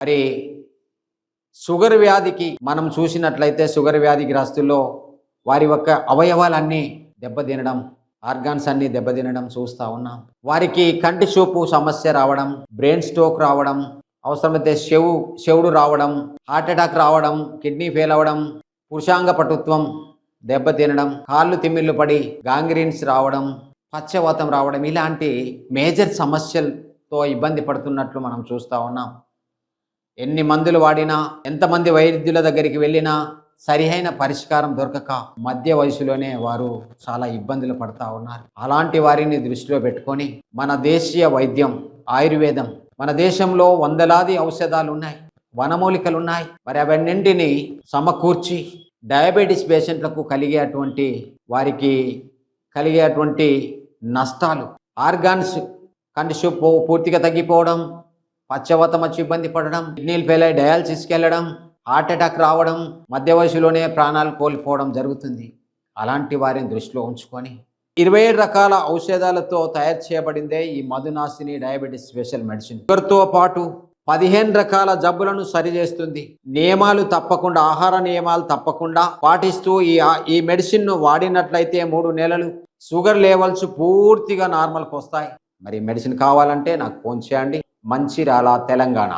మరి షుగర్ వ్యాధికి మనం చూసినట్లయితే షుగర్ వ్యాధిగ్రస్తుల్లో వారి యొక్క అవయవాలన్నీ దెబ్బతినడం, ఆర్గాన్స్ అన్నీ దెబ్బతినడం చూస్తూ ఉన్నాం. వారికి కంటి చూపు సమస్య రావడం, బ్రెయిన్ స్ట్రోక్ రావడం, అవసరమైతే చెవుడు రావడం, హార్ట్ అటాక్ రావడం, కిడ్నీ ఫెయిల్ అవ్వడం, పురుషాంగ పటుత్వం దెబ్బతినడం, కాళ్ళు తిమ్మిళ్ళు పడి గాంగ్రీన్స్ రావడం, పక్షవాతం రావడం, ఇలాంటి మేజర్ సమస్యలతో ఇబ్బంది పడుతున్నట్లు మనం చూస్తూ ఉన్నాం. ఎన్ని మందులు వాడినా, ఎంతమంది వైద్యుల దగ్గరికి వెళ్ళినా సరిహైన పరిష్కారం దొరకక మధ్య వయసులోనే వారు చాలా ఇబ్బందులు పడతా ఉన్నారు. అలాంటి వారిని దృష్టిలో పెట్టుకొని మన దేశీయ వైద్యం ఆయుర్వేదం, మన దేశంలో వందలాది ఔషధాలు ఉన్నాయి, వనమూలికలు ఉన్నాయి. మరి అవన్నింటినీ సమకూర్చి డయాబెటీస్ పేషెంట్లకు వారికి కలిగేటువంటి నష్టాలు, ఆర్గాన్స్ కంటి చూపు పూర్తిగా తగ్గిపోవడం, పక్షవాతం వచ్చి ఇబ్బంది పడడం, కిడ్నీలు ఫెయిల్ అయి డయాలసిస్కి వెళ్ళడం, హార్ట్ అటాక్ రావడం, మధ్య వయసులోనే ప్రాణాలు కోల్పోవడం జరుగుతుంది. అలాంటి వారిని దృష్టిలో ఉంచుకొని 27 రకాల ఔషధాలతో తయారు చేయబడిందే ఈ మధునాశిని డయాబెటీస్ స్పెషల్ మెడిసిన్. షుగర్తో పాటు 15 రకాల జబ్బులను సరిచేస్తుంది. నియమాలు తప్పకుండా, ఆహార నియమాలు తప్పకుండా పాటిస్తూ ఈ మెడిసిన్ను వాడినట్లయితే 3 నెలలు షుగర్ లెవెల్స్ పూర్తిగా నార్మల్కి వస్తాయి. మరి మెడిసిన్ కావాలంటే నాకు ఫోన్ చేయండి. మంచిర్యాల, తెలంగాణ.